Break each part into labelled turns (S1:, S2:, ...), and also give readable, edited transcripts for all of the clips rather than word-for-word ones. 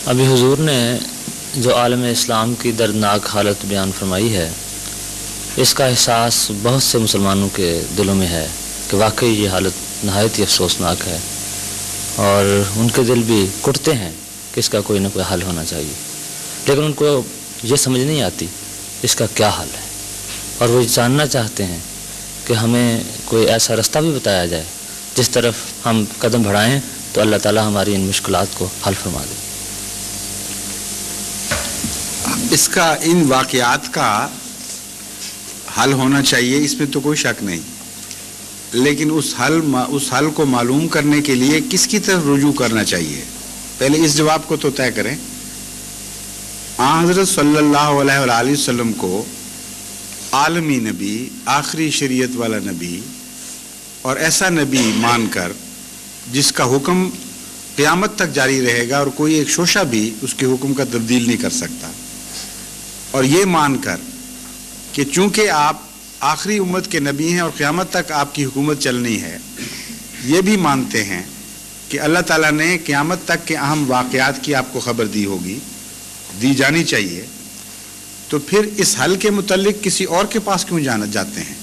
S1: ابھی حضور نے جو عالم اسلام کی دردناک حالت بیان فرمائی ہے، اس کا احساس بہت سے مسلمانوں کے دلوں میں ہے کہ واقعی یہ حالت نہایت ہی افسوسناک ہے، اور ان کے دل بھی کٹتے ہیں کہ اس کا کوئی نہ کوئی حل ہونا چاہیے، لیکن ان کو یہ سمجھ نہیں آتی اس کا کیا حل ہے، اور وہ جاننا چاہتے ہیں کہ ہمیں کوئی ایسا رستہ بھی بتایا جائے جس طرف ہم قدم بڑھائیں تو اللہ تعالی ہماری ان مشکلات کو حل فرما دے۔
S2: اس کا ان واقعات کا حل ہونا چاہیے، اس میں تو کوئی شک نہیں، لیکن اس حل کو معلوم کرنے کے لیے کس کی طرف رجوع کرنا چاہیے، پہلے اس جواب کو تو طے کریں۔ حضرت صلی اللہ علیہ وآلہ وسلم کو عالمی نبی، آخری شریعت والا نبی اور ایسا نبی مان کر جس کا حکم قیامت تک جاری رہے گا اور کوئی ایک شوشہ بھی اس کے حکم کا تبدیل نہیں کر سکتا، اور یہ مان کر کہ چونکہ آپ آخری امت کے نبی ہیں اور قیامت تک آپ کی حکومت چلنی ہے، یہ بھی مانتے ہیں کہ اللہ تعالیٰ نے قیامت تک کے اہم واقعات کی آپ کو خبر دی ہوگی، دی جانی چاہیے، تو پھر اس حل کے متعلق کسی اور کے پاس کیوں جاتے ہیں؟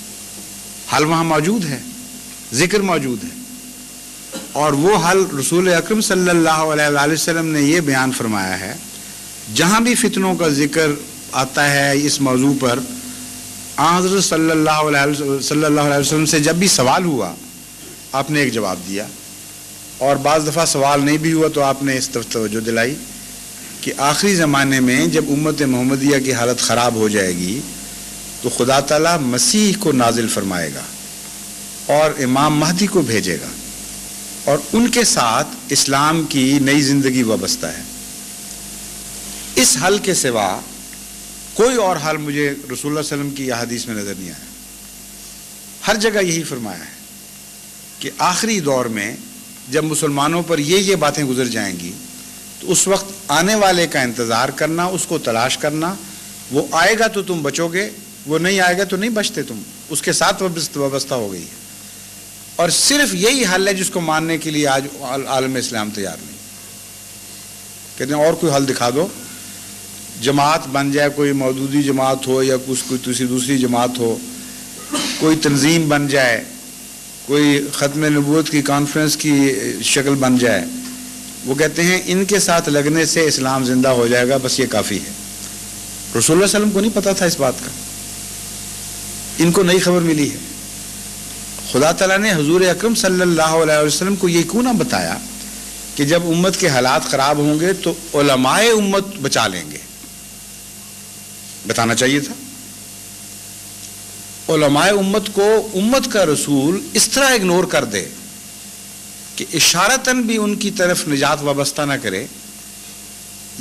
S2: حل وہاں موجود ہے، ذکر موجود ہے، اور وہ حل رسول اکرم صلی اللہ علیہ وآلہ وسلم نے یہ بیان فرمایا ہے۔ جہاں بھی فتنوں کا ذکر آتا ہے اس موضوع پر، حضرت صلی اللہ علیہ وسلم سے جب بھی سوال ہوا آپ نے ایک جواب دیا، اور بعض دفعہ سوال نہیں بھی ہوا تو آپ نے اس طرف توجہ دلائی کہ آخری زمانے میں جب امت محمدیہ کی حالت خراب ہو جائے گی تو خدا تعالیٰ مسیح کو نازل فرمائے گا اور امام مہدی کو بھیجے گا، اور ان کے ساتھ اسلام کی نئی زندگی وابستہ ہے۔ اس حل کے سوا کوئی اور حل مجھے رسول اللہ صلی اللہ علیہ وسلم کی احادیث میں نظر نہیں آیا۔ ہر جگہ یہی فرمایا ہے کہ آخری دور میں جب مسلمانوں پر یہ باتیں گزر جائیں گی تو اس وقت آنے والے کا انتظار کرنا، اس کو تلاش کرنا، وہ آئے گا تو تم بچو گے، وہ نہیں آئے گا تو نہیں بچتے تم، اس کے ساتھ وابستہ ہو گئی ہے، اور صرف یہی حل ہے جس کو ماننے کے لیے آج عالم اسلام تیار نہیں۔ کہتے ہیں اور کوئی حل دکھا دو، جماعت بن جائے، کوئی مودودی جماعت ہو یا کوئی دوسری جماعت ہو، کوئی تنظیم بن جائے، کوئی ختم نبوت کی کانفرنس کی شکل بن جائے، وہ کہتے ہیں ان کے ساتھ لگنے سے اسلام زندہ ہو جائے گا، بس یہ کافی ہے۔ رسول اللہ صلی اللہ علیہ وسلم کو نہیں پتا تھا اس بات کا، ان کو نئی خبر ملی ہے۔ خدا تعالیٰ نے حضور اکرم صلی اللہ علیہ وسلم کو یہ کیوں نہ بتایا کہ جب امت کے حالات خراب ہوں گے تو علماء امت بچا لیں گے؟ بتانا چاہیے تھا۔ علماء امت کو امت کا رسول اس طرح اگنور کر دے کہ اشارتاً بھی ان کی طرف نجات وابستہ نہ کرے،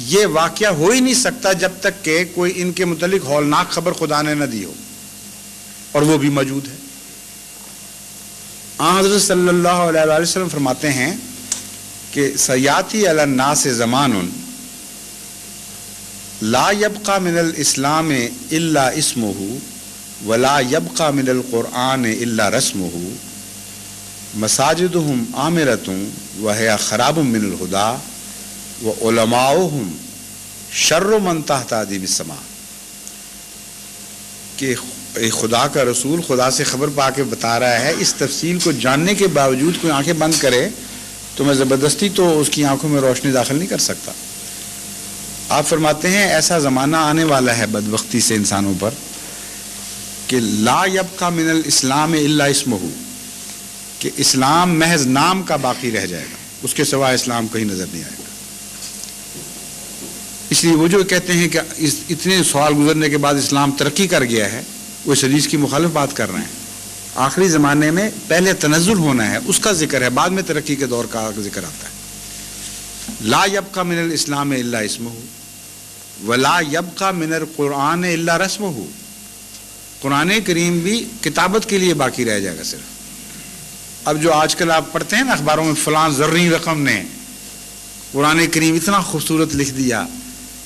S2: یہ واقعہ ہو ہی نہیں سکتا جب تک کہ کوئی ان کے متعلق ہولناک خبر خدا نے نہ دی ہو، اور وہ بھی موجود ہے۔ حضرت صلی اللہ علیہ وآلہ وسلم فرماتے ہیں کہ سیاتی علی الناس زمان لا یبقى من الاسلام الا اسمہ ولا يبقى من القرآن الا رسمہ مساجدہم عامرۃ وہی خراب من الہدی وعلماؤہم شر من تحت ادیم السماء، کہ خدا کا رسول خدا سے خبر پا کے بتا رہا ہے، اس تفصیل کو جاننے کے باوجود کوئی آنکھیں بند کرے تو میں زبردستی تو اس کی آنکھوں میں روشنی داخل نہیں کر سکتا۔ آپ فرماتے ہیں ایسا زمانہ آنے والا ہے بدبختی سے انسانوں پر کہ لا یبقى من الاسلام الا اسمہ، کہ اسلام محض نام کا باقی رہ جائے گا، اس کے سوا اسلام کہیں نظر نہیں آئے گا۔ اس لیے وہ جو کہتے ہیں کہ اتنے سوال گزرنے کے بعد اسلام ترقی کر گیا ہے، وہ اس حدیث کی مخالف بات کر رہے ہیں۔ آخری زمانے میں پہلے تنزل ہونا ہے، اس کا ذکر ہے، بعد میں ترقی کے دور کا ذکر آتا ہے۔ لا یبقى من الاسلام الا اسمہ ولا یبقى من القرآن الا رسمہ، قرآن کریم بھی کتابت کے لیے باقی رہ جائے گا صرف۔ اب جو آج کل آپ پڑھتے ہیں نا اخباروں میں، فلاں زرعی رقم نے قرآن کریم اتنا خوبصورت لکھ دیا،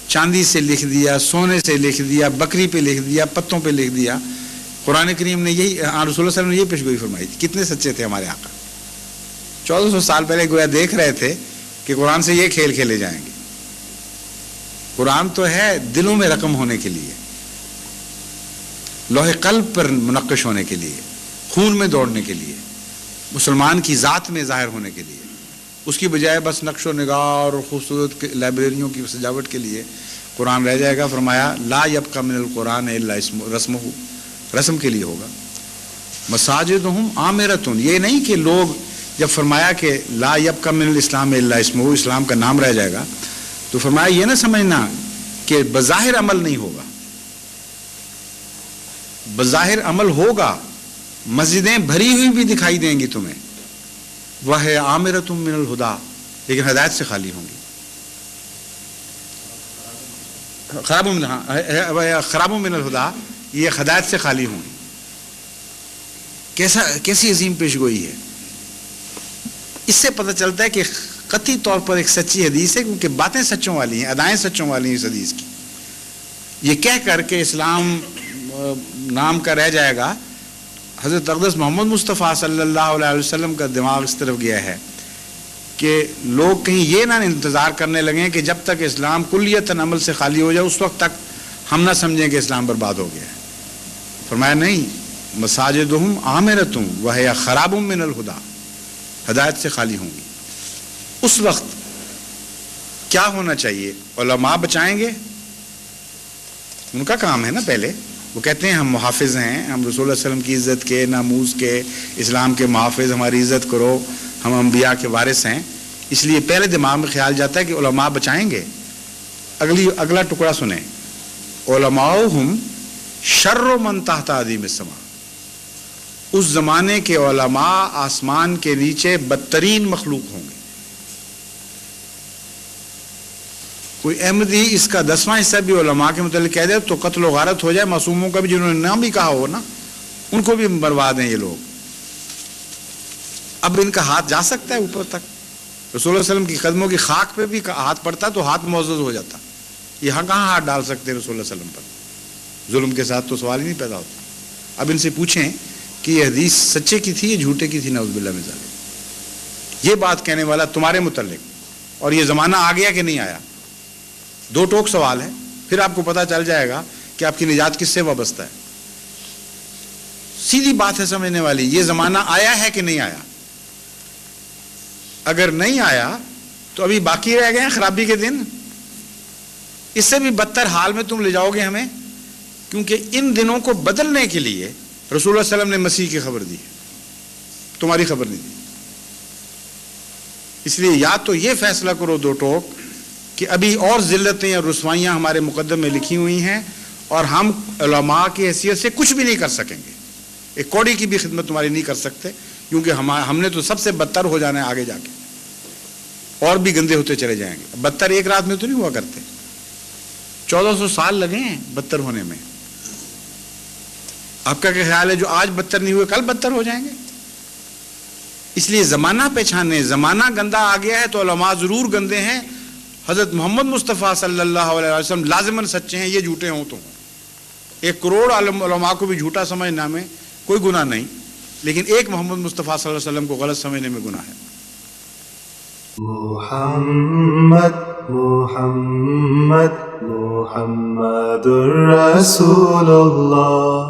S2: چاندی سے لکھ دیا، سونے سے لکھ دیا، بکری پہ لکھ دیا، پتوں پہ لکھ دیا۔ قرآن کریم نے یہی، رسول اللہ صلی اللہ علیہ وسلم نے یہ پیشگوئی فرمائی تھی۔ کتنے سچے تھے ہمارے آقا، 1400 سال پہلے گویا دیکھ رہے تھے کہ قرآن سے یہ کھیل کھیلے جائیں گے، قرآن تو ہے دلوں میں رقم ہونے کے لیے، لوح قلب پر منقش ہونے کے لیے، خون میں دوڑنے کے لیے، مسلمان کی ذات میں ظاہر ہونے کے لیے، اس کی بجائے بس نقش و نگار اور خوبصورت لائبریریوں کی سجاوٹ کے لیے قرآن رہ جائے گا۔ فرمایا لا یبقى من القرآن الا رسمہ، رسم کے لیے ہوگا۔ مساجدہم عامرۃ، یہ نہیں کہ لوگ جب فرمایا کہ لا یبقى من الاسلام الا اسمہ، اسلام کا نام رہ جائے گا، تو فرمایا یہ نہ سمجھنا کہ بظاہر عمل نہیں ہوگا، بظاہر عمل ہوگا، مسجدیں بھری ہوئی بھی دکھائی دیں گی تمہیں، وہ ہے عامرۃ من الہدیٰ، لیکن ہدایت سے خالی ہوں گی، خراب من الہدیٰ، یہ ہدایت سے خالی ہوں گی۔ کیسی عظیم پیش گوئی ہے! اس سے پتہ چلتا ہے کہ قطعی طور پر ایک سچی حدیث ہے، کیونکہ باتیں سچوں والی ہیں، ادائیں سچوں والی ہیں اس حدیث کی۔ یہ کہہ کر کے اسلام نام کا رہ جائے گا، حضرت اقدس محمد مصطفیٰ صلی اللہ علیہ وسلم کا دماغ اس طرف گیا ہے کہ لوگ کہیں یہ نہ انتظار کرنے لگیں کہ جب تک اسلام کلیتاً عمل سے خالی ہو جائے اس وقت تک ہم نہ سمجھیں کہ اسلام برباد ہو گیا ہے۔ فرمایا نہیں، مساجدہم عامرۃ وہی خراب من الہدیٰ، ہدایت سے خالی ہوں گی۔ اس وقت کیا ہونا چاہیے؟ علماء بچائیں گے، ان کا کام ہے نا۔ پہلے وہ کہتے ہیں ہم محافظ ہیں، ہم رسول اللہ علیہ وسلم کی عزت کے، ناموس کے، اسلام کے محافظ، ہماری عزت کرو، ہم انبیاء کے وارث ہیں، اس لیے پہلے دماغ میں خیال جاتا ہے کہ علماء بچائیں گے۔ اگلا ٹکڑا سنیں، علماؤہم شر من تحت عظیم السماء، اس زمانے کے علماء آسمان کے نیچے بدترین مخلوق ہوں گے۔ کوئی احمدی اس کا 10واں حصہ بھی علماء کے متعلق کہہ دے تو قتل و غارت ہو جائے، معصوموں کا بھی جنہوں نے نام بھی کہا ہو نا، ان کو بھی برباد ہیں یہ لوگ۔ اب ان کا ہاتھ جا سکتا ہے اوپر تک؟ رسول اللہ علیہ وسلم کی قدموں کی خاک پہ بھی ہاتھ پڑتا تو ہاتھ معزز ہو جاتا، یہاں کہاں ہاتھ ڈال سکتے رسول اللہ علیہ وسلم پر؟ ظلم کے ساتھ تو سوال ہی نہیں پیدا ہوتا۔ اب ان سے پوچھیں کہ یہ حدیث سچے کی تھی یا جھوٹے کی تھی؟ نعوذ باللہ من ذالک۔ یہ بات کہنے والا تمہارے متعلق، اور یہ زمانہ آ گیا کہ نہیں آیا؟ دو ٹوک سوال ہے، پھر آپ کو پتہ چل جائے گا کہ آپ کی نجات کس سے وابستہ ہے۔ سیدھی بات ہے سمجھنے والی، یہ زمانہ آیا ہے کہ نہیں آیا؟ اگر نہیں آیا تو ابھی باقی رہ گئے ہیں خرابی کے دن، اس سے بھی بدتر حال میں تم لے جاؤ گے ہمیں، کیونکہ ان دنوں کو بدلنے کے لیے رسول اللہ صلی اللہ علیہ وسلم نے مسیح کی خبر دی ہے، تمہاری خبر نہیں دی۔ اس لیے یا تو یہ فیصلہ کرو دو ٹوک کہ ابھی اور ذلتیں اور رسوائیاں ہمارے مقدم میں لکھی ہوئی ہیں اور ہم علماء کی حیثیت سے کچھ بھی نہیں کر سکیں گے، ایک کوڑی کی بھی خدمت تمہاری نہیں کر سکتے، کیونکہ ہم نے تو سب سے بدتر ہو جانا ہے آگے جا کے، اور بھی گندے ہوتے چلے جائیں گے۔ بدتر ایک رات میں تو نہیں ہوا کرتے، 1400 سال لگے ہیں بدتر ہونے میں۔ آپ کا کیا خیال ہے جو آج بدتر نہیں ہوئے کل بدتر ہو جائیں گے؟ اس لیے زمانہ پہچانے، زمانہ گندا آ گیا ہے تو علماء ضرور گندے ہیں۔ حضرت محمد مصطفیٰ صلی اللہ علیہ وسلم لازماً سچے ہیں، یہ جھوٹے ہوں تو ہوں۔ 1 کروڑ علماء کو بھی جھوٹا سمجھنا میں کوئی گناہ نہیں، لیکن ایک محمد مصطفیٰ صلی اللہ علیہ وسلم کو غلط سمجھنے میں گناہ ہے۔
S3: محمد محمد محمد رسول اللہ۔